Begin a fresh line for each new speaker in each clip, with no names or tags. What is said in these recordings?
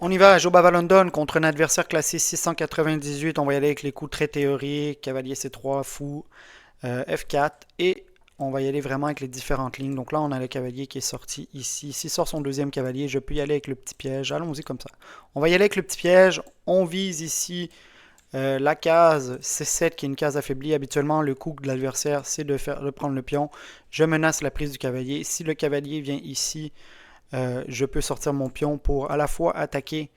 On y va, Jobava London contre un adversaire classé 698. On va y aller avec les coups très théoriques. Cavalier C3, fou, F4. Et on va y aller vraiment avec les différentes lignes. Donc là, on a le cavalier qui est sorti ici. S'il sort son deuxième cavalier, je peux y aller avec le petit piège. Allons-y comme ça. On va y aller avec le petit piège. On vise ici la case C7 qui est une case affaiblie. Habituellement, le coup de l'adversaire, c'est de prendre le pion. Je menace la prise du cavalier. Si le cavalier vient ici, je peux sortir mon pion pour à la fois attaquer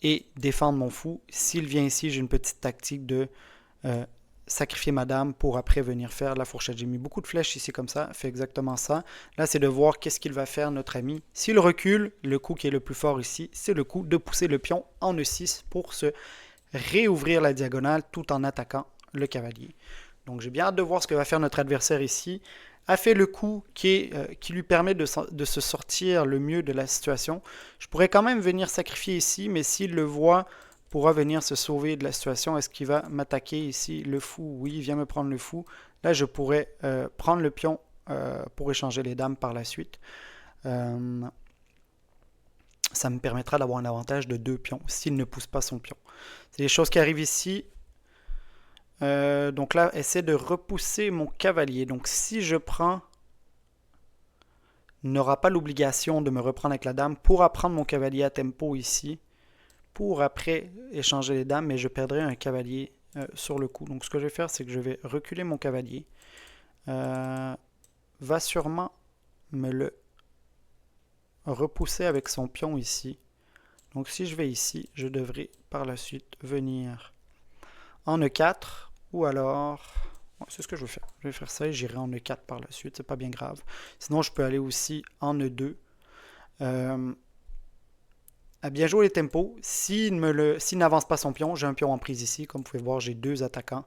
et défendre mon fou. S'il vient ici, j'ai une petite tactique de euh, sacrifier ma dame pour après venir faire la fourchette. J'ai mis beaucoup de flèches ici comme ça, fait exactement ça. Là, c'est de voir qu'est-ce qu'il va faire notre ami. S'il recule, le coup qui est le plus fort ici, c'est le coup de pousser le pion en E6 pour se réouvrir la diagonale tout en attaquant le cavalier. Donc j'ai bien hâte de voir ce que va faire notre adversaire ici. A fait le coup qui lui permet de se sortir le mieux de la situation. Je pourrais quand même venir sacrifier ici, mais s'il le voit, pourra venir se sauver de la situation. Est-ce qu'il va m'attaquer ici? Le fou, oui, il vient me prendre le fou. Là, je pourrais prendre le pion pour échanger les dames par la suite. Euh, Ça me permettra d'avoir un avantage de 2 pions s'il ne pousse pas son pion. C'est les choses qui arrivent ici. Donc là, essaie de repousser mon cavalier. Donc si je prends, n'aura pas l'obligation de me reprendre avec la dame, pourra prendre mon cavalier à tempo ici, pour après échanger les dames, mais je perdrai un cavalier sur le coup. Donc ce que je vais faire, c'est que je vais reculer mon cavalier. Va sûrement me le repousser avec son pion ici. Donc si je vais ici, je devrais par la suite venir en E4 ou alors c'est ce que je vais faire. Je vais faire ça et j'irai en E4 par la suite, c'est pas bien grave. Sinon, je peux aller aussi en E2. À bien jouer les tempos. S'il n'avance pas son pion, j'ai un pion en prise ici. Comme vous pouvez voir, j'ai deux attaquants.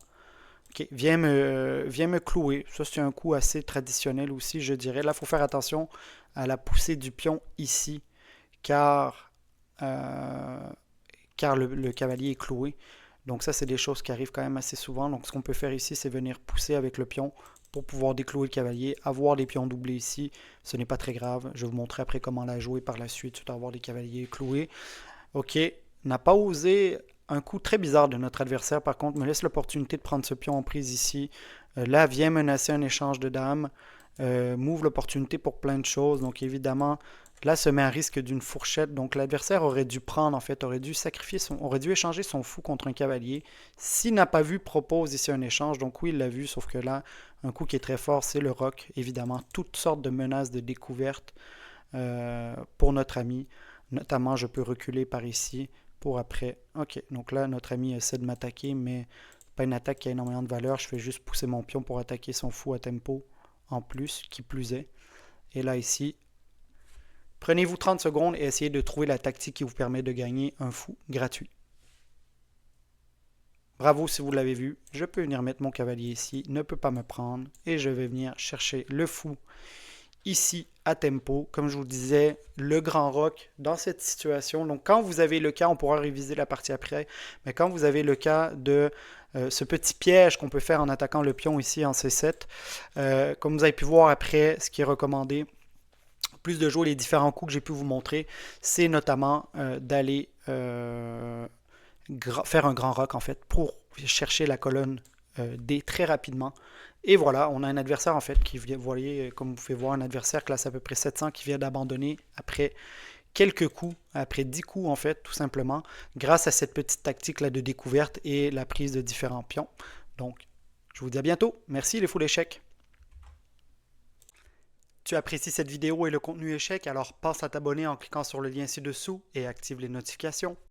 Ok, viens me clouer. Ça, c'est un coup assez traditionnel aussi, je dirais. Là, il faut faire attention à la poussée du pion ici, car, euh, car le cavalier est cloué. Donc ça, c'est des choses qui arrivent quand même assez souvent. Donc ce qu'on peut faire ici, c'est venir pousser avec le pion pour pouvoir déclouer le cavalier, avoir les pions doublés ici. Ce n'est pas très grave. Je vais vous montrer après comment la jouer par la suite, suite à avoir les cavaliers cloués. Ok, n'a pas osé un coup très bizarre de notre adversaire. Par contre, me laisse l'opportunité de prendre ce pion en prise ici. Là, vient menacer un échange de dames. M'ouvre l'opportunité pour plein de choses. Donc évidemment, là se met à risque d'une fourchette. Donc l'adversaire aurait dû prendre, en fait, aurait dû échanger son fou contre un cavalier. S'il n'a pas vu, propose ici un échange. Donc oui, il l'a vu, sauf que là, un coup qui est très fort, c'est le roc. Évidemment, toutes sortes de menaces de découverte pour notre ami. Notamment, je peux reculer par ici pour après. Ok, donc là, notre ami essaie de m'attaquer, mais pas une attaque qui a énormément de valeur. Je fais juste pousser mon pion pour attaquer son fou à tempo en plus, qui plus est. Et là, ici, prenez-vous 30 secondes et essayez de trouver la tactique qui vous permet de gagner un fou gratuit. Bravo si vous l'avez vu, je peux venir mettre mon cavalier ici, ne peut pas me prendre, et je vais venir chercher le fou ici à tempo. Comme je vous disais, le grand roc dans cette situation. Donc quand vous avez le cas, on pourra réviser la partie après, mais quand vous avez le cas de ce petit piège qu'on peut faire en attaquant le pion ici en C7, comme vous avez pu voir après, ce qui est recommandé, plus de jouer les différents coups que j'ai pu vous montrer, c'est notamment d'aller faire un grand rock en fait pour chercher la colonne D très rapidement. Et voilà, on a un adversaire en fait qui vient, vous voyez, comme vous pouvez voir, un adversaire classe à peu près 700 qui vient d'abandonner après quelques coups, après 10 coups en fait, tout simplement, grâce à cette petite tactique là de découverte et la prise de différents pions. Donc, je vous dis à bientôt. Merci les foules échecs. Tu apprécies cette vidéo et le contenu échec, alors pense à t'abonner en cliquant sur le lien ci-dessous et active les notifications.